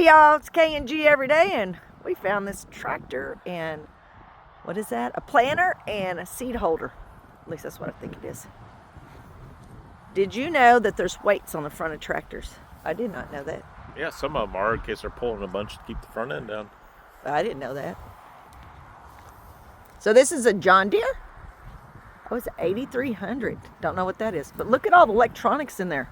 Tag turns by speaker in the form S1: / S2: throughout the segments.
S1: y'all, it's K&G every day, and we found this tractor and what is that? A planter and a seed holder. At least that's what I think it is. Did you know that there's weights on the front of tractors? I did not know that.
S2: Yeah, some of them are in case they're pulling a bunch to keep the front end down.
S1: I didn't know that. So this is a John Deere? Oh, it's 8300. Don't know what that is, but look at all the electronics in there.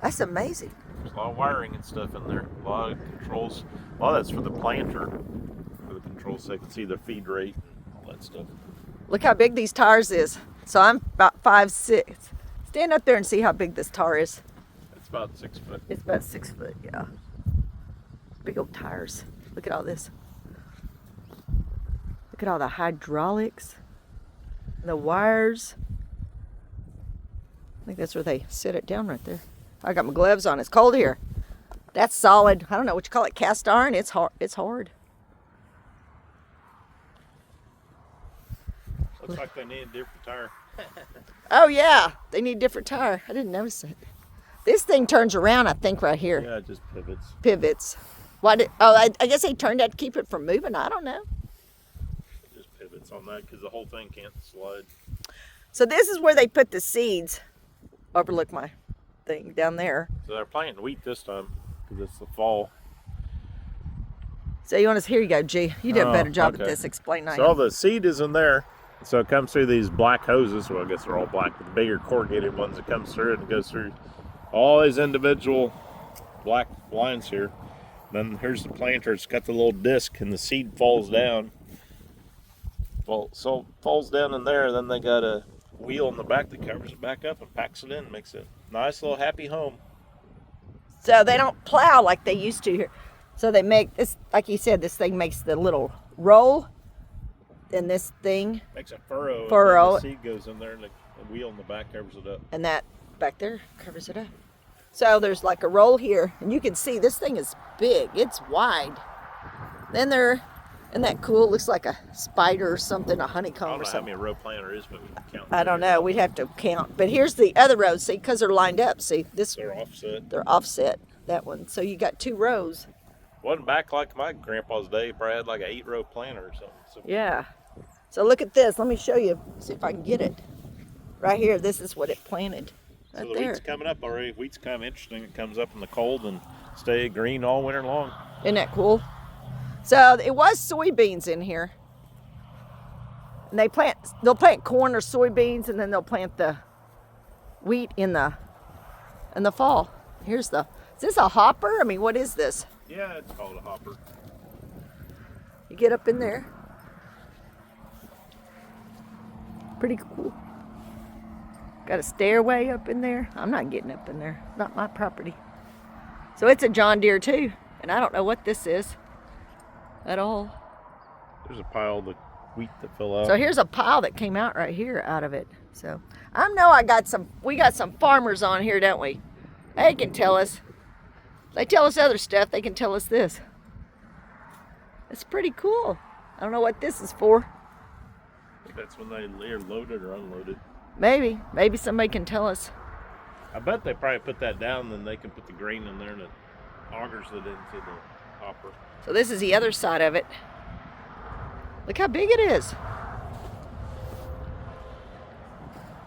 S1: That's amazing.
S2: There's a lot of wiring and stuff in there. A lot of controls. A lot of that's for the planter, for the controls so they can see their feed rate and all that stuff.
S1: Look how big these tires is. So I'm about 5'6". Stand up there and see how big this tire is.
S2: It's about 6 foot.
S1: It's about 6 foot, yeah. Big old tires. Look at all this. Look at all the hydraulics, the wires. I think that's where they set it down right there. I got my gloves on. It's cold here. That's solid. I don't know what you call it. Cast iron. It's hard. It's hard.
S2: Looks like they need a different tire.
S1: Oh yeah, they need a different tire. I didn't notice it. This thing turns around, I think, right here.
S2: Yeah, it just pivots.
S1: Pivots. Why did? Oh, I guess they turned that to keep it from moving. I don't know.
S2: It just pivots on that because the whole thing can't slide.
S1: So this is where they put the seeds. Overlook my thing down there.
S2: So they're planting wheat this time because it's the fall.
S1: So you want to? Here you go, G. You did a better job at this. Explain that.
S2: So all the seed is in there. So it comes through these black hoses. Well, I guess they're all black, but the bigger corrugated ones that comes through it and goes through all these individual black lines here. Then here's the planter. It's got the little disc and the seed falls down. Well, so it falls down in there. Then they got a wheel in the back that covers it back up and packs it in, makes it a nice little happy home.
S1: So they don't plow like they used to here. So they make this, like you said, this thing makes the little roll. And this thing
S2: makes a furrow. And the seed goes in there and the wheel in the back covers it up.
S1: And that back there covers it up. So there's like a roll here, and you can see this thing is big. It's wide. Then isn't that cool? It looks like a spider or something, a honeycomb or something.
S2: I don't know how many row planter is, but we can count.
S1: I don't know. We'd have to count. But here's the other rows, see, because they're lined up. See,
S2: they're offset.
S1: They're offset, that one. So you got 2 rows.
S2: Wasn't back like my grandpa's day. Probably had like an 8-row planter or something. So.
S1: Yeah. So look at this. Let me show you. See if I can get it. Right here. This is what it planted. Right
S2: so the
S1: there.
S2: wheat's coming up already. Wheat's kind of interesting. It comes up in the cold and stay green all winter long.
S1: Isn't that cool? So it was soybeans in here. And they'll plant corn or soybeans, and then they'll plant the wheat in the fall. Is this a hopper? I mean, what is this?
S2: Yeah, it's called a hopper.
S1: You get up in there. Pretty cool. Got a stairway up in there. I'm not getting up in there. Not my property. So it's a John Deere too. And I don't know what this is at all.
S2: There's a pile of the wheat that fell out.
S1: So here's a pile that came out right here out of it. So I know we got some farmers on here, don't we? They can tell us. They tell us other stuff. They can tell us this. It's pretty cool. I don't know what this is for.
S2: That's when they're loaded or unloaded.
S1: Maybe somebody can tell us.
S2: I bet they probably put that down, then they can put the grain in there and it augers it into the hopper.
S1: So this is the other side of it. Look how big it is.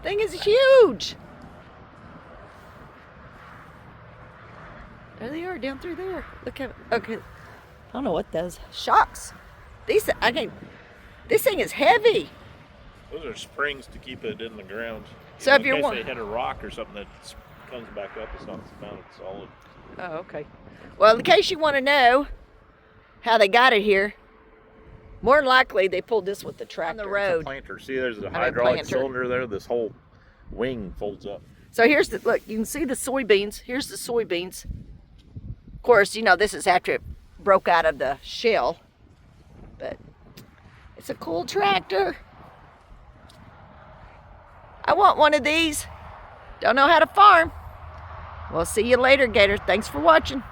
S1: Thing is huge. There they are down through there. Look at okay. I don't know what those shocks. This thing is heavy.
S2: Those are springs to keep it in the ground.
S1: So if you're
S2: in case they hit a rock or something that comes back up, it's not mounted solid.
S1: Oh, okay. Well, in case you want to know how they got it here, more than likely they pulled this with the tractor on the road.
S2: It's a planter. See, there's a hydraulic cylinder there. This whole wing folds up.
S1: So here's look. You can see the soybeans. Here's the soybeans. Of course, you know this is after it broke out of the shell, but it's a cool tractor. I want one of these. Don't know how to farm. We'll see you later, Gator. Thanks for watching.